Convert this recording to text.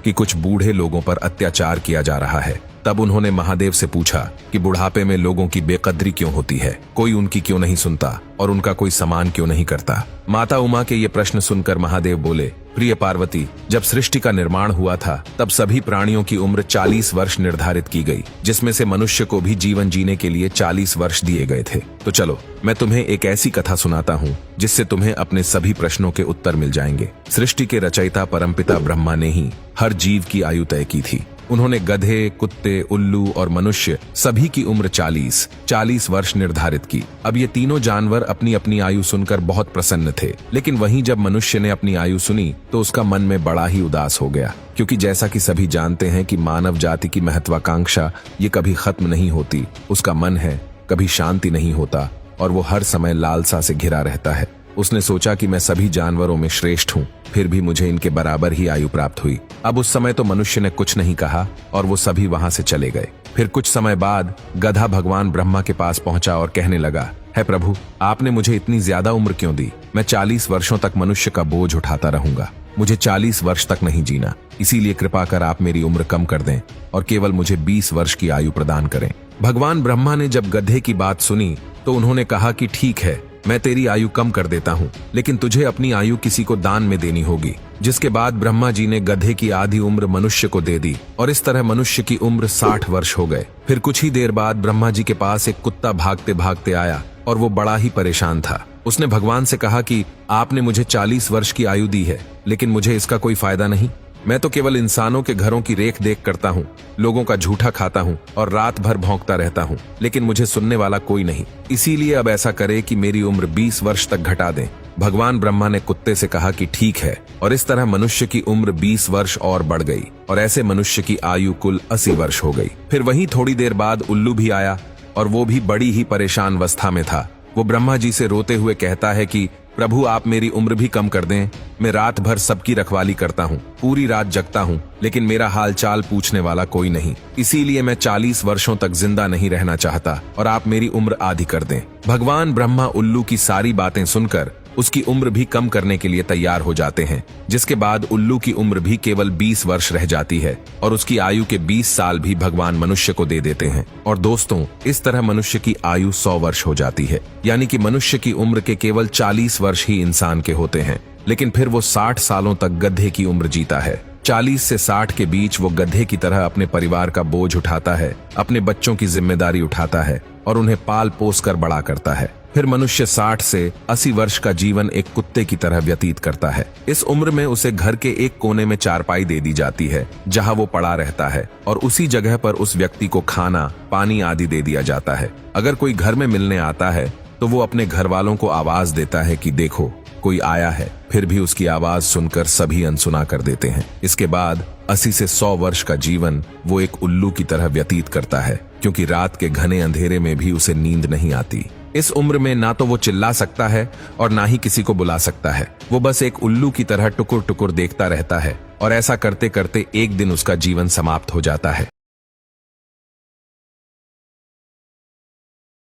कि कुछ बूढ़े लोगों पर अत्याचार किया जा रहा है। तब उन्होंने महादेव से पूछा कि बुढ़ापे में लोगों की बेकदरी क्यों होती है, कोई उनकी क्यों नहीं सुनता और उनका कोई सम्मान क्यों नहीं करता। माता उमा के ये प्रश्न सुनकर महादेव बोले, प्रिय पार्वती, जब सृष्टि का निर्माण हुआ था तब सभी प्राणियों की उम्र 40 वर्ष निर्धारित की गई, जिसमें से मनुष्य को भी जीवन जीने के लिए 40 वर्ष दिए गए थे। तो चलो मैं तुम्हें एक ऐसी कथा सुनाता हूँ जिससे तुम्हें अपने सभी प्रश्नों के उत्तर मिल जाएंगे। सृष्टि के रचयिता परमपिता ब्रह्मा ने ही हर जीव की आयु तय की थी। उन्होंने गधे, कुत्ते, उल्लू और मनुष्य सभी की उम्र 40 वर्ष निर्धारित की। अब ये तीनों जानवर अपनी अपनी आयु सुनकर बहुत प्रसन्न थे, लेकिन वहीं जब मनुष्य ने अपनी आयु सुनी तो उसका मन में बड़ा ही उदास हो गया, क्योंकि जैसा कि सभी जानते हैं कि मानव जाति की महत्वाकांक्षा ये कभी खत्म नहीं होती। उसका मन है, कभी शांति नहीं होता और वो हर समय लालसा से घिरा रहता है। उसने सोचा कि मैं सभी जानवरों में श्रेष्ठ हूँ, फिर भी मुझे इनके बराबर ही आयु प्राप्त हुई। अब उस समय तो मनुष्य ने कुछ नहीं कहा और वो सभी वहां से चले गए। फिर कुछ समय बाद गधा भगवान ब्रह्मा के पास पहुंचा और कहने लगा, है प्रभु, आपने मुझे इतनी ज्यादा उम्र क्यों दी? मैं 40 वर्षों तक मनुष्य का बोझ उठाता रहूंगा। मुझे 40 वर्ष तक नहीं जीना, इसीलिए कृपा कर आप मेरी उम्र कम कर दें और केवल मुझे 20 वर्ष की आयु प्रदान करें। भगवान ब्रह्मा ने जब गधे की बात सुनी तो उन्होंने कहा कि ठीक है, मैं तेरी आयु कम कर देता हूँ, लेकिन तुझे अपनी आयु किसी को दान में देनी होगी। जिसके बाद ब्रह्मा जी ने गधे की आधी उम्र मनुष्य को दे दी और इस तरह मनुष्य की उम्र 60 वर्ष हो गए। फिर कुछ ही देर बाद ब्रह्मा जी के पास एक कुत्ता भागते भागते आया और वो बड़ा ही परेशान था। उसने भगवान से कहा कि आपने मुझे 40 वर्ष की आयु दी है, लेकिन मुझे इसका कोई फायदा नहीं। मैं तो केवल इंसानों के घरों की रेख देख करता हूँ, लोगों का झूठा खाता हूँ और रात भर भौंकता रहता हूँ, लेकिन मुझे सुनने वाला कोई नहीं। इसीलिए अब ऐसा करे कि मेरी उम्र 20 वर्ष तक घटा दें। भगवान ब्रह्मा ने कुत्ते से कहा कि ठीक है, और इस तरह मनुष्य की उम्र 20 वर्ष और बढ़ गई और ऐसे मनुष्य की आयु कुल 80 वर्ष हो गई। फिर वहीं थोड़ी देर बाद उल्लू भी आया और वो भी बड़ी ही परेशान अवस्था में था। वो ब्रह्मा जी से रोते हुए कहता है कि प्रभु, आप मेरी उम्र भी कम कर दें। मैं रात भर सबकी रखवाली करता हूँ, पूरी रात जगता हूँ, लेकिन मेरा हाल चाल पूछने वाला कोई नहीं। इसीलिए मैं 40 वर्षों तक जिंदा नहीं रहना चाहता और आप मेरी उम्र आधी कर दें। भगवान ब्रह्मा उल्लू की सारी बातें सुनकर उसकी उम्र भी कम करने के लिए तैयार हो जाते हैं, जिसके बाद उल्लू की उम्र भी केवल 20 वर्ष रह जाती है और उसकी आयु के 20 साल भी भगवान मनुष्य को दे देते हैं। और दोस्तों, इस तरह मनुष्य की आयु 100 वर्ष हो जाती है, यानी कि मनुष्य की उम्र के केवल 40 वर्ष ही इंसान के होते हैं, लेकिन फिर वो 60 सालों तक गधे की उम्र जीता है। 40 से 60 के बीच वो गधे की तरह अपने परिवार का बोझ उठाता है, अपने बच्चों की जिम्मेदारी उठाता है और उन्हें पाल पोस कर बड़ा करता है। फिर मनुष्य 60 से 80 वर्ष का जीवन एक कुत्ते की तरह व्यतीत करता है। इस उम्र में उसे घर के एक कोने में चारपाई दे दी जाती है जहां वो पड़ा रहता है और उसी जगह पर उस व्यक्ति को खाना, पानी आदि दे दिया जाता है। अगर कोई घर में मिलने आता है तो वो अपने घर वालों को आवाज देता है कि देखो, कोई आया है। फिर भी उसकी आवाज सुनकर सभी अनसुना कर देते हैं। इसके बाद 80 से 100 वर्ष का जीवन वो एक उल्लू की तरह व्यतीत करता है, क्योंकि रात के घने अंधेरे में भी उसे नींद नहीं आती। इस उम्र में ना तो वो चिल्ला सकता है और ना ही किसी को बुला सकता है। वो बस एक उल्लू की तरह टुकुर टुकुर देखता रहता है और ऐसा करते करते एक दिन उसका जीवन समाप्त हो जाता है।